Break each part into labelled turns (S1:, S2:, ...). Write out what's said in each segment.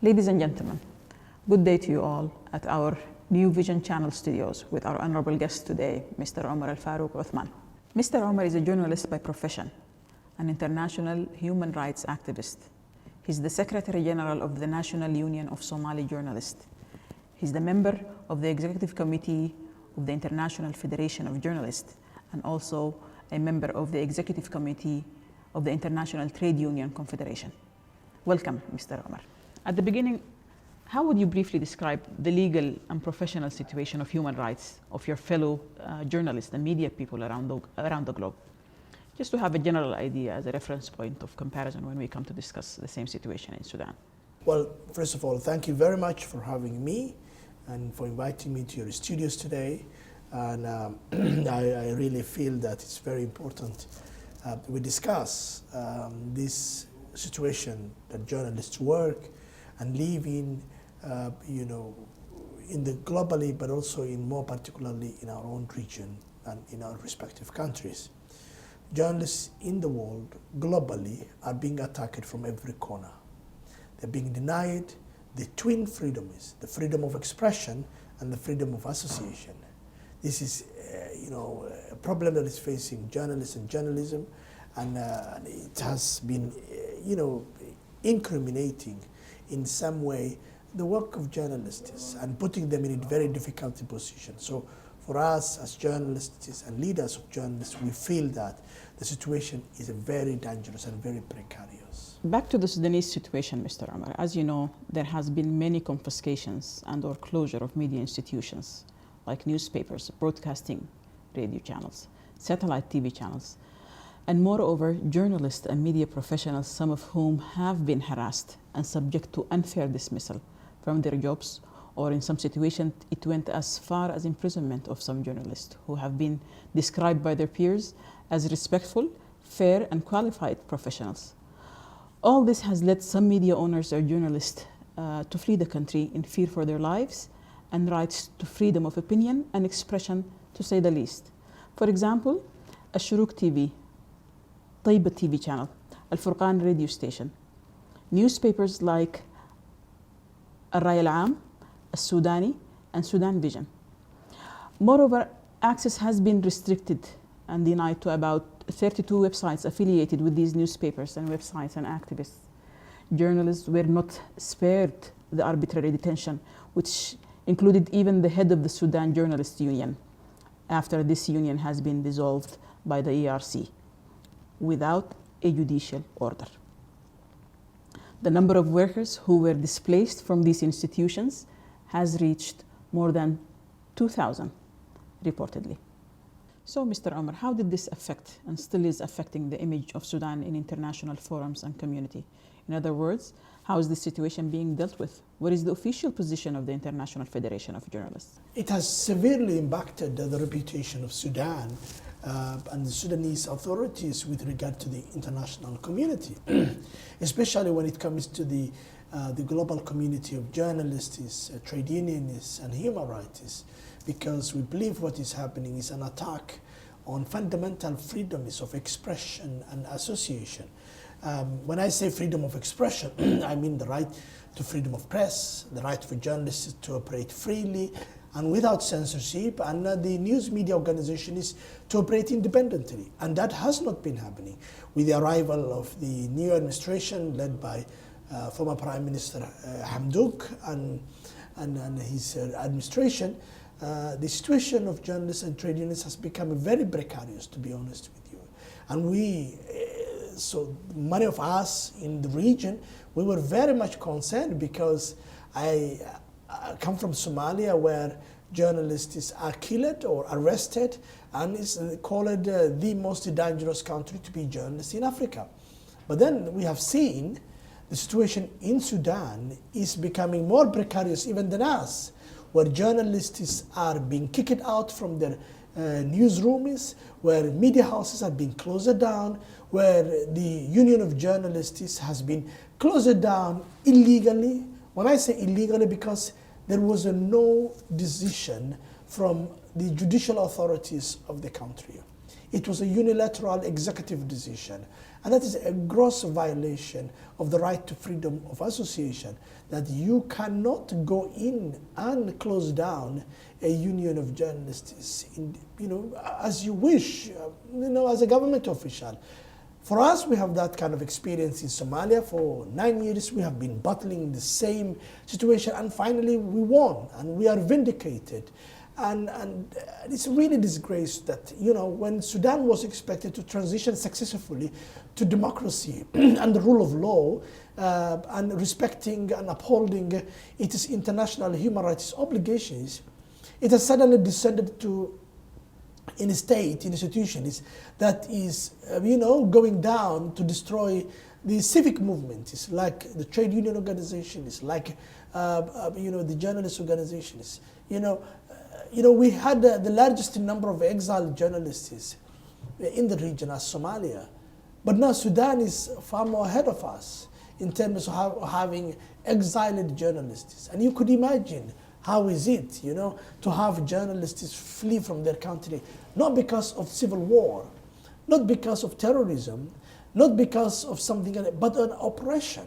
S1: Ladies and gentlemen, good day to you all at our New Vision Channel studios with our honorable guest today, Mr. Omar Faruk Osman. Mr. Omar is a journalist by profession, an international human rights activist. He's the Secretary General of the National Union of Somali Journalists. He's the member of the Executive Committee of the International Federation of Journalists and also a member of the Executive Committee of the International Trade Union Confederation. Welcome, Mr. Omar. At the beginning, how would you briefly describe the legal and professional situation of human rights of your fellow journalists and media people around the globe? Just to have a general idea as a reference point of comparison when we come to discuss the same situation in Sudan.
S2: Well, first of all, thank you very much for having me and for inviting me to your studios today. And I really feel that it's very important we discuss this situation that journalists work and live in, in the globally, but also in more particularly in our own region and in our respective countries. Journalists in the world globally are being attacked from every corner. They're being denied the twin freedoms, the freedom of expression and the freedom of association. This is, a problem that is facing journalists and journalism, and it has been, incriminating in some way the work of journalists and putting them in a very difficult position. So for us as journalists and leaders of journalists, we feel that the situation is very dangerous and very precarious.
S1: Back to the Sudanese situation, Mr. Omar. As you know, there has been many confiscations and or closure of media institutions like newspapers, broadcasting radio channels, satellite TV channels, and moreover, journalists and media professionals, some of whom have been harassed and subject to unfair dismissal from their jobs, or in some situations, it went as far as imprisonment of some journalists who have been described by their peers as respectful, fair, and qualified professionals. All this has led some media owners or journalists to flee the country in fear for their lives and rights to freedom of opinion and expression, to say the least. For example, Ashuruk TV, Taiba TV channel, Al Furqan radio station, newspapers like Al-Raya Al-Aam, Al-Sudani, and Sudan Vision. Moreover, access has been restricted and denied to about 32 websites affiliated with these newspapers and websites and activists. Journalists were not spared the arbitrary detention, which included even the head of the Sudan Journalists Union, after this union has been dissolved by the ERC, without a judicial order. The number of workers who were displaced from these institutions has reached more than 2,000, reportedly. So, Mr. Omar, how did this affect and still is affecting the image of Sudan in international forums and community? In other words, how is this situation being dealt with? What is the official position of the International Federation of Journalists?
S2: It has severely impacted the reputation of Sudan and the Sudanese authorities with regard to the international community, especially when it comes to the global community of journalists, trade unionists, and human rights, because we believe what is happening is an attack on fundamental freedoms of expression and association. When I say freedom of expression, I mean the right to freedom of press, the right for journalists to operate freely and without censorship, and the news media organization is to operate independently. And that has not been happening. With the arrival of the new administration led by former Prime Minister Hamdouk and his administration, the situation of journalists and trade unions has become very precarious, to be honest with you. And so many of us in the region, we were very much concerned because I come from Somalia, where journalists are killed or arrested, and it's called the most dangerous country to be journalists in Africa. But then we have seen the situation in Sudan is becoming more precarious even than us, where journalists are being kicked out from their newsrooms, where media houses are being closed down, where the Union of Journalists has been closed down illegally. When I say illegally, because there was no decision from the judicial authorities of the country. It was a unilateral executive decision. And that is a gross violation of the right to freedom of association, that you cannot go in and close down a union of journalists, as you wish, as a government official. For us, we have that kind of experience in Somalia. For 9 years, we have been battling the same situation, and finally we won, and we are vindicated. And it's really disgrace that, when Sudan was expected to transition successfully to democracy and the rule of law, and respecting and upholding its international human rights obligations, it has suddenly descended to in a state, institutions that is, going down to destroy the civic movement. It's like the trade union organization. It's like, the journalist organizations. We had the largest number of exiled journalists in the region as Somalia. But now Sudan is far more ahead of us in terms of having exiled journalists. And you could imagine how is it, to have journalists flee from their country, not because of civil war, not because of terrorism, not because of something else, but an oppression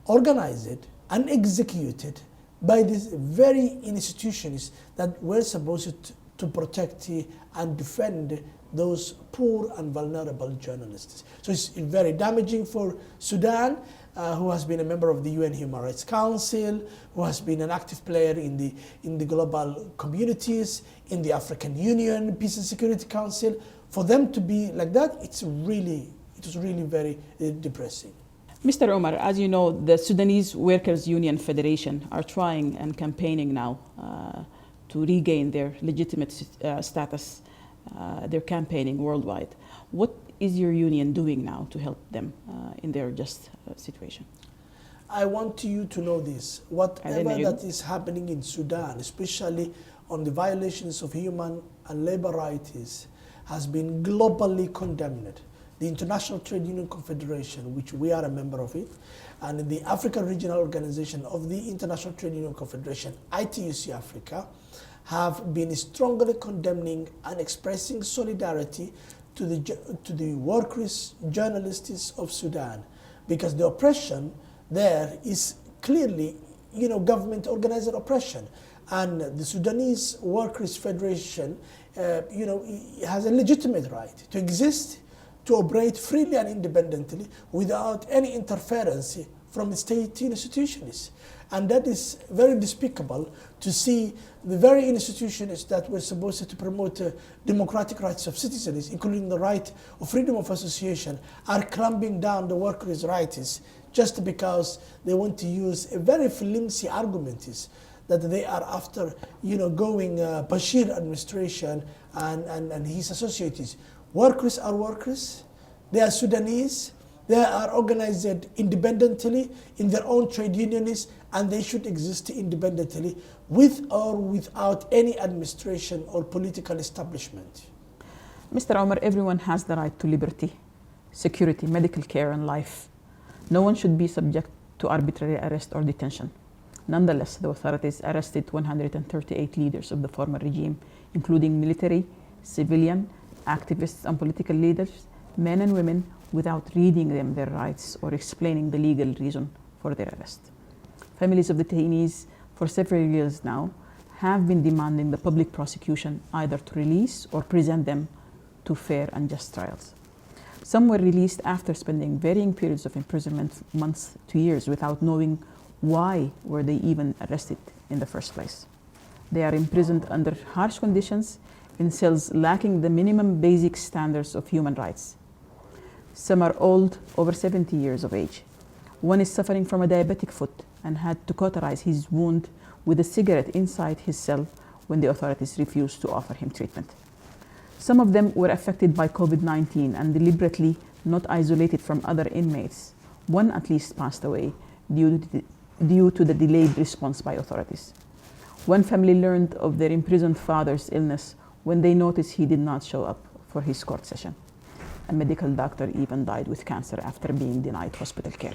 S2: organized and executed by these very institutions that were supposed to protect and defend those poor and vulnerable journalists. So it's very damaging for Sudan, who has been a member of the UN Human Rights Council, who has been an active player in the global communities, in the African Union Peace and Security Council. For them to be like that, it was really very depressing.
S1: Mr. Omar, as you know, the Sudanese Workers' Union Federation are trying and campaigning now to regain their legitimate status. They're campaigning worldwide. What is your union doing now to help them in their just situation?
S2: I want you to know this. Whatever that is happening in Sudan, especially on the violations of human and labor rights, has been globally condemned. The International Trade Union Confederation, which we are a member of it, and the African Regional Organization of the International Trade Union Confederation, ITUC Africa, have been strongly condemning and expressing solidarity to the workers, journalists of Sudan, because the oppression there is clearly, government organized oppression, and the Sudanese Workers Federation, has a legitimate right to exist, to operate freely and independently without any interference from state institutions. And that is very despicable to see the very institutions that were supposed to promote democratic rights of citizens, including the right of freedom of association, are clamping down the workers' rights just because they want to use a very flimsy argument that they are after, going Bashir administration and his associates. Workers are workers. They are Sudanese. They are organized independently in their own trade unions, and they should exist independently with or without any administration or political establishment.
S1: Mr. Omar, everyone has the right to liberty, security, medical care, and life. No one should be subject to arbitrary arrest or detention. Nonetheless, the authorities arrested 138 leaders of the former regime, including military, civilian, activists, and political leaders, men and women, without reading them their rights or explaining the legal reason for their arrest. Families of detainees for several years now have been demanding the public prosecution either to release or present them to fair and just trials. Some were released after spending varying periods of imprisonment, months to years, without knowing why were they even arrested in the first place. They are imprisoned under harsh conditions in cells lacking the minimum basic standards of human rights. Some are old, over 70 years of age. One is suffering from a diabetic foot and had to cauterize his wound with a cigarette inside his cell when the authorities refused to offer him treatment. Some of them were affected by COVID-19 and deliberately not isolated from other inmates. One at least passed away due to the delayed response by authorities. One family learned of their imprisoned father's illness when they noticed he did not show up for his court session. A medical doctor even died with cancer after being denied hospital care.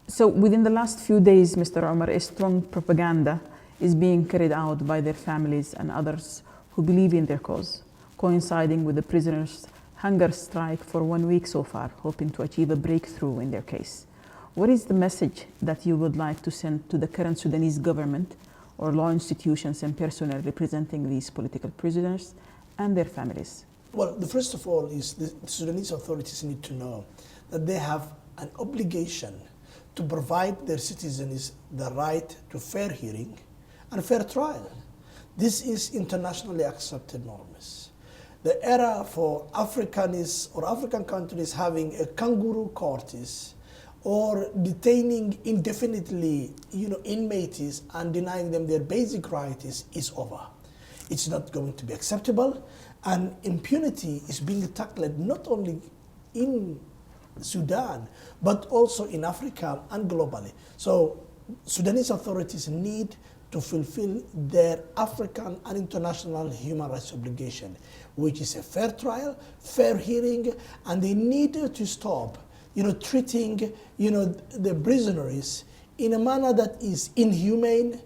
S1: So within the last few days, Mr. Omar, a strong propaganda is being carried out by their families and others who believe in their cause, coinciding with the prisoners hunger strike for 1 week so far, hoping to achieve a breakthrough in their case. What is the message that you would like to send to the current Sudanese government or law institutions and personnel representing these political prisoners and their families?
S2: Well, the first of all is the Sudanese authorities need to know that they have an obligation to provide their citizens the right to fair hearing and fair trial. This is internationally accepted norms. The era for Africanists or African countries having a kangaroo courts or detaining indefinitely, inmates and denying them their basic rights is over. It's not going to be acceptable, and impunity is being tackled not only in Sudan, but also in Africa and globally. So Sudanese authorities need to fulfill their African and international human rights obligation, which is a fair trial, fair hearing, and they need to stop treating the prisoners in a manner that is inhumane,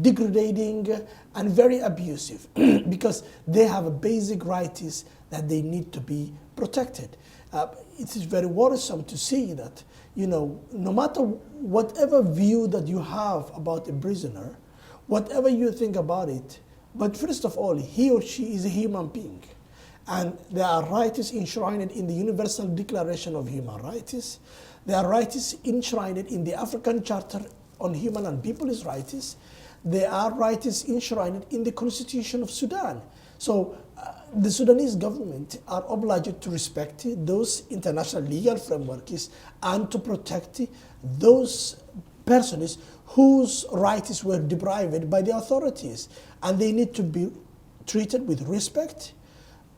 S2: degrading, and very abusive because they have basic rights that they need to be protected. It is very worrisome to see that, no matter whatever view that you have about a prisoner, whatever you think about it, but first of all, he or she is a human being. And there are rights enshrined in the Universal Declaration of Human Rights. There are rights enshrined in the African Charter on Human and People's Rights. There are rights enshrined in the Constitution of Sudan. So the Sudanese government are obliged to respect those international legal frameworks and to protect those persons whose rights were deprived by the authorities. And they need to be treated with respect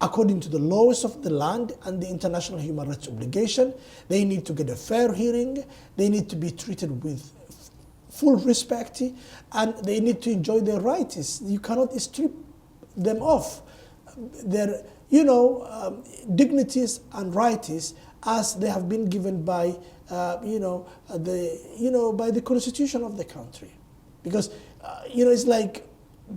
S2: according to the laws of the land and the international human rights obligation. They need to get a fair hearing. They need to be treated with full respect, and they need to enjoy their rights. You cannot strip them of their, dignities and rights as they have been given by, by the constitution of the country. Because, it's like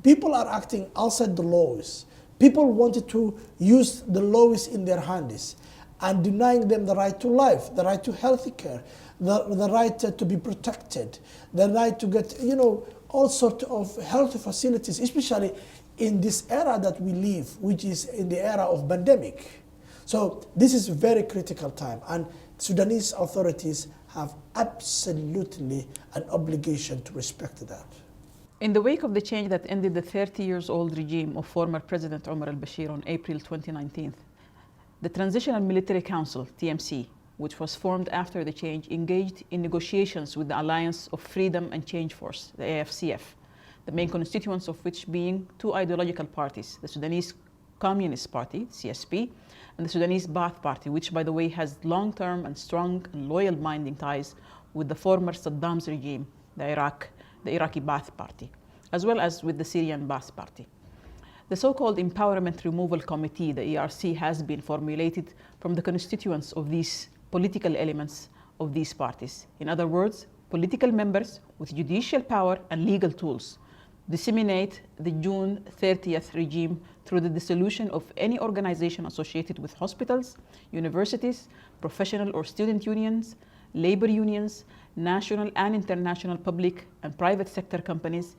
S2: people are acting outside the laws. People wanted to use the laws in their hands and denying them the right to life, the right to healthy care, the right to be protected, the right to get, all sorts of health facilities, especially in this era that we live, which is in the era of pandemic. So this is a very critical time, and Sudanese authorities have absolutely an obligation to respect that.
S1: In the wake of the change that ended the 30-year-old regime of former President Omar al-Bashir on April 2019, the Transitional Military Council, TMC, which was formed after the change, engaged in negotiations with the Alliance of Freedom and Change Force, the AFCF, the main constituents of which being two ideological parties, the Sudanese Communist Party, CSP, and the Sudanese Ba'ath Party, which, by the way, has long-term and strong and loyal binding ties with the former Saddam's regime, the Iraqi Ba'ath Party, as well as with the Syrian Ba'ath Party. The so-called Empowerment Removal Committee, the ERC, has been formulated from the constituents of these political elements of these parties. In other words, political members with judicial power and legal tools disseminate the June 30th regime through the dissolution of any organization associated with hospitals, universities, professional or student unions, labor unions, national and international public and private sector companies,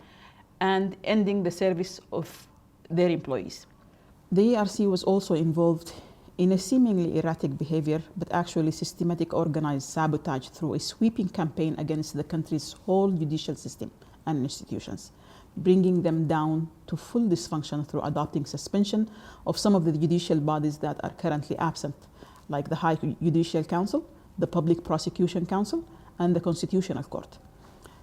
S1: and ending the service of their employees. The ERC was also involved in a seemingly erratic behavior, but actually systematic organized sabotage through a sweeping campaign against the country's whole judicial system and institutions, bringing them down to full dysfunction through adopting suspension of some of the judicial bodies that are currently absent, like the High Judicial Council, the Public Prosecution Council, and the Constitutional Court.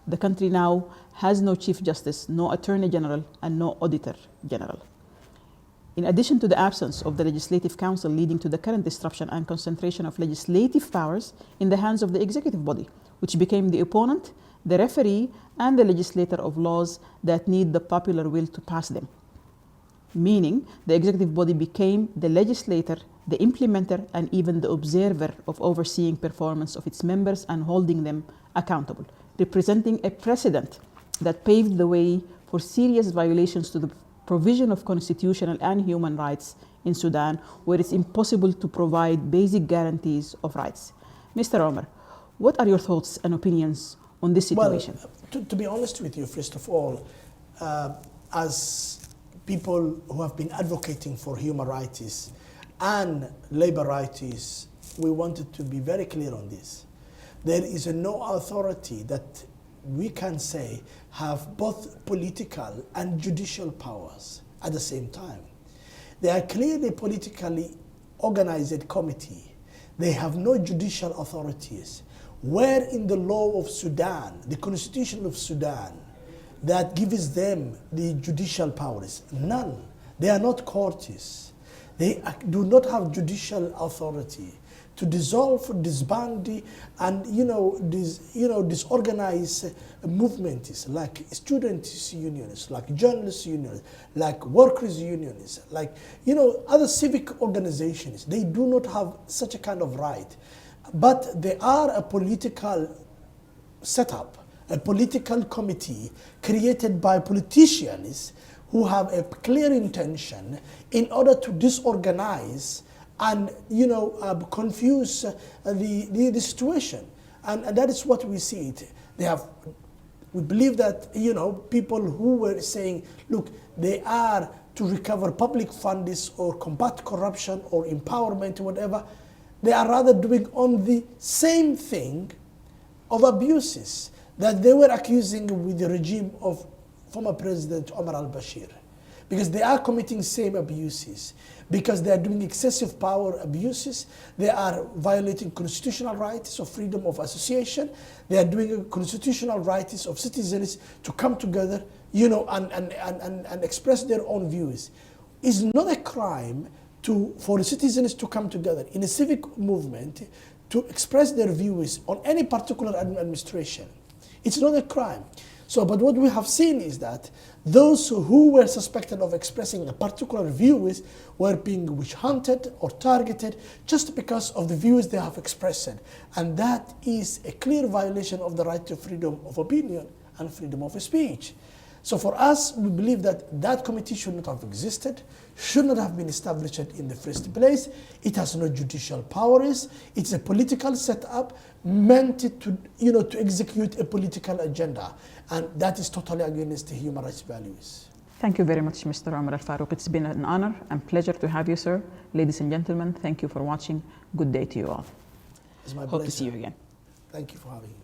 S1: The country now has no Chief Justice, no Attorney General, and no Auditor General. In addition to the absence of the Legislative Council, leading to the current disruption and concentration of legislative powers in the hands of the executive body, which became the opponent, the referee, and the legislator of laws that need the popular will to pass them. Meaning, the executive body became the legislator, the implementer, and even the observer of overseeing performance of its members and holding them accountable, representing a precedent that paved the way for serious violations to the provision of constitutional and human rights in Sudan, where it's impossible to provide basic guarantees of rights. Mr. Omar, what are your thoughts and opinions on this situation?
S2: Well, to be honest with you, first of all, as people who have been advocating for human rights and labor rights, we wanted to be very clear on this. There is no authority that we can say have both political and judicial powers at the same time. They are clearly politically organized committee. They have no judicial authorities. Where in the law of Sudan, the constitution of Sudan, that gives them the judicial powers? None. They are not courts. They do not have judicial authority to dissolve, disband, and disorganize movements like students' unions, like journalists' unions, like workers' unions, like other civic organizations. They do not have such a kind of right, but they are a political setup, a political committee created by politicians who have a clear intention in order to disorganize and confuse the situation, and that is what we see it. We believe that people who were saying, look, they are to recover public funds or combat corruption or empowerment, whatever, they are rather doing on the same thing of abuses that they were accusing with the regime of former President Omar al-Bashir, because they are committing same abuses, because they are doing excessive power abuses, they are violating constitutional rights of freedom of association, they are doing constitutional rights of citizens to come together, and express their own views. It's not a crime for citizens to come together in a civic movement to express their views on any particular administration. It's not a crime. But what we have seen is that those who were suspected of expressing a particular views were being witch hunted or targeted just because of the views they have expressed. And that is a clear violation of the right to freedom of opinion and freedom of speech. So for us, we believe that that committee should not have existed, should not have been established in the first place. It has no judicial powers. It's a political setup meant to execute a political agenda. And that is totally against the human rights values.
S1: Thank you very much, Mr. Omar Faruk. It's been an honor and pleasure to have you, sir. Ladies and gentlemen, thank you for watching. Good day to you all.
S2: It's my pleasure.
S1: Hope to see you again.
S2: Thank you for having me.